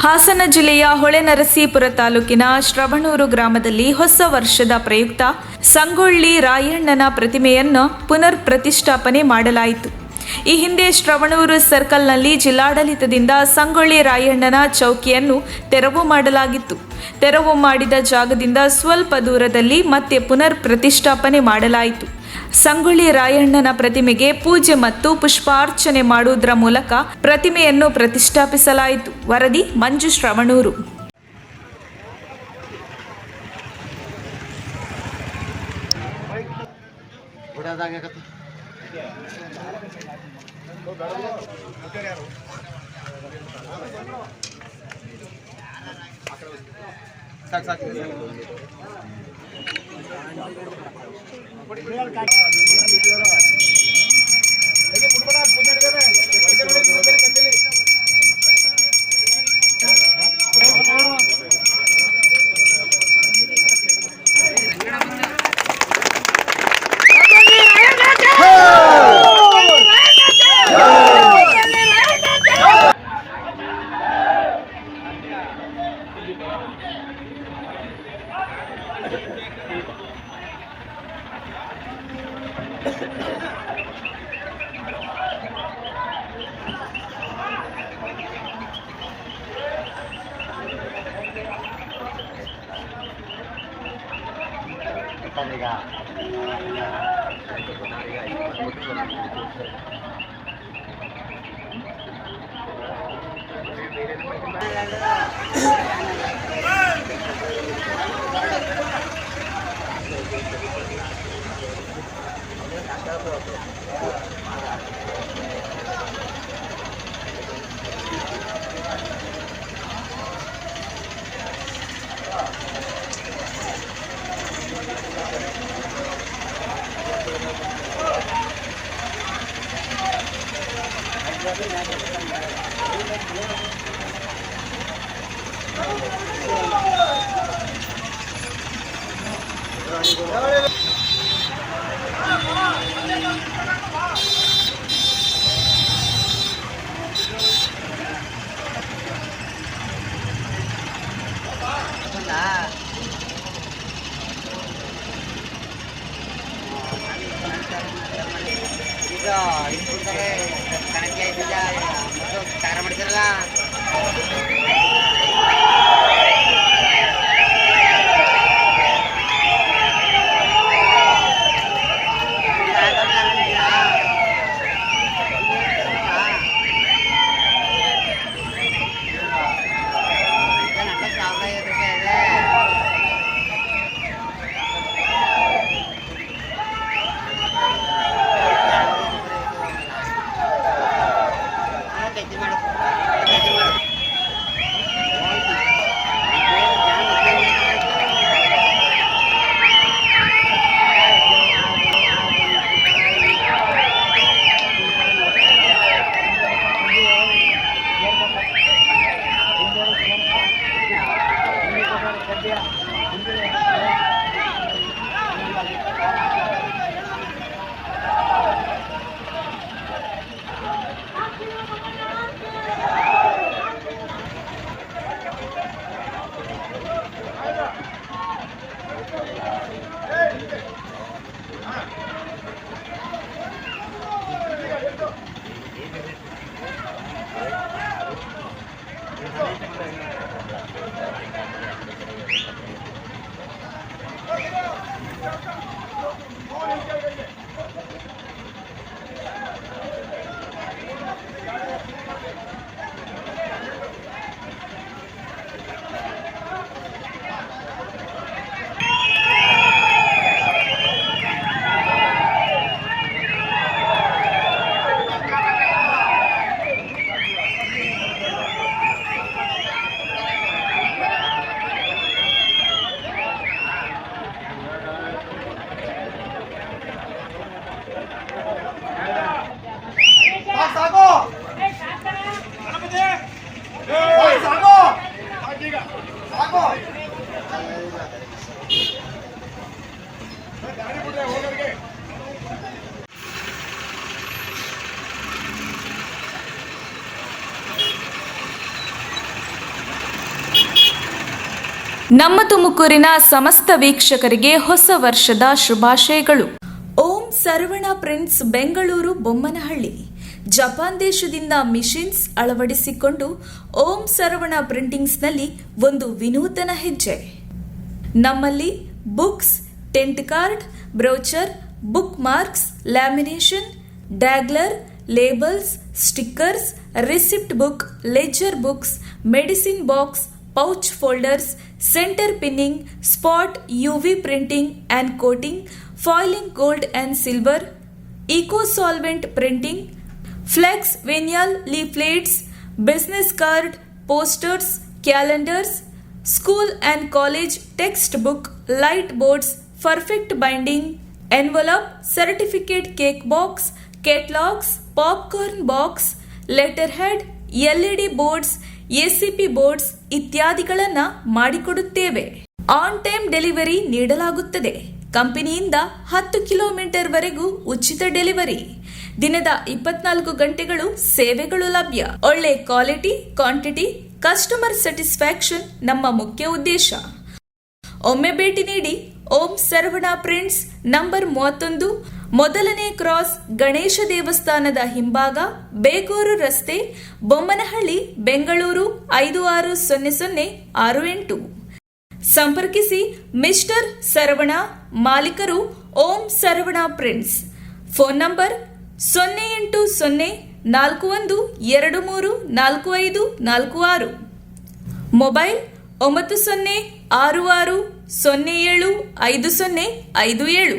ಹಾಸನ ಜಿಲ್ಲೆಯ ಹೊಳೆನರಸೀಪುರ ತಾಲೂಕಿನ ಶ್ರವಣೂರು ಗ್ರಾಮದಲ್ಲಿ ಹೊಸ ವರ್ಷದ ಪ್ರಯುಕ್ತ ಸಂಗೊಳ್ಳಿ ರಾಯಣ್ಣನ ಪ್ರತಿಮೆಯನ್ನು ಪುನರ್ ಪ್ರತಿಷ್ಠಾಪನೆ ಮಾಡಲಾಯಿತು. ಈ ಹಿಂದೆ ಶ್ರವಣೂರು ಸರ್ಕಲ್ನಲ್ಲಿ ಜಿಲ್ಲಾಡಳಿತದಿಂದ ಸಂಗೊಳ್ಳಿ ರಾಯಣ್ಣನ ಚೌಕಿಯನ್ನು ತೆರವು ಮಾಡಲಾಗಿತ್ತು. ತೆರವು ಮಾಡಿದ ಜಾಗದಿಂದ ಸ್ವಲ್ಪ ದೂರದಲ್ಲಿ ಮತ್ತೆ ಪುನರ್ ಪ್ರತಿಷ್ಠಾಪನೆ ಮಾಡಲಾಯಿತು. ಸಂಗೊಳ್ಳಿ ರಾಯಣ್ಣನ ಪ್ರತಿಮೆಗೆ ಪೂಜೆ ಮತ್ತು ಪುಷ್ಪಾರ್ಚನೆ ಮಾಡುವುದರ ಮೂಲಕ ಪ್ರತಿಮೆಯನ್ನು ಪ್ರತಿಷ್ಠಾಪಿಸಲಾಯಿತು. ವರದಿ ಮಂಜು ಶ್ರವಣೂರು. ನಮ್ಮ ತುಮಕೂರಿನ ಸಮಸ್ತ ವೀಕ್ಷಕರಿಗೆ ಹೊಸ ವರ್ಷದ ಶುಭಾಶಯಗಳು. ಓಂ ಸರ್ವಣ ಪ್ರಿಂಟ್ಸ್ ಬೆಂಗಳೂರು ಬೊಮ್ಮನಹಳ್ಳಿ ಜಪಾನ್ ದೇಶದಿಂದ ಮಿಷಿನ್ಸ್ ಅಳವಡಿಸಿಕೊಂಡು ಓಂ ಸರ್ವಣ ಪ್ರಿಂಟಿಂಗ್ಸ್ನಲ್ಲಿ ಒಂದು ವಿನೂತನ ಹೆಜ್ಜೆ. ನಮ್ಮಲ್ಲಿ books, tent card, brochure, bookmarks, lamination, dangler, labels, stickers, receipt book, ledger books, medicine box, pouch folders, centre pinning, spot UV printing and coating, foiling gold and silver, eco solvent printing, flex, vinyl, leaflets, business card, posters, calendars, school and college textbook, light boards, perfect binding, envelope, certificate cake box, catalogues, popcorn box, letterhead, LED boards, ACP boards ಇತ್ಯಾದಿಗಳನ್ನು ಮಾಡಿಕೊಡುತ್ತೇವೆ. On time delivery ನೀಡಲಾಗುತ್ತದೆ. ಕಂಪನಿಯಿಂದ 10 kilometre ವರೆಗೂ ಉಚಿತ delivery. ದಿನದ 24 ಗಂಟೆಗಳು ಸೇವೆಗಳು ಲಭ್ಯ. ಒಳ್ಳೆ ಕ್ವಾಲಿಟಿ, ಕ್ವಾಂಟಿಟಿ, ಕಸ್ಟಮರ್ ಸ್ಯಾಟಿಸ್ಫ್ಯಾಕ್ಷನ್ ನಮ್ಮ ಮುಖ್ಯ ಉದ್ದೇಶ. ಒಮ್ಮೆ ಭೇಟಿ ನೀಡಿ. ಓಂ ಸರ್ವಣ ಪ್ರಿಂಟ್ಸ್, ನಂಬರ್ 31, ಮೊದಲನೇ ಕ್ರಾಸ್, ಗಣೇಶ ದೇವಸ್ಥಾನದ ಹಿಂಭಾಗ, ಬೇಗೂರು ರಸ್ತೆ, ಬೊಮ್ಮನಹಳ್ಳಿ, ಬೆಂಗಳೂರು 560068. ಸಂಪರ್ಕಿಸಿ ಮಿಸ್ಟರ್ ಸರ್ವಣ, ಮಾಲೀಕರು ಓಂ Sarvana prints. Phone number 08041234546. Mobile 9066075057.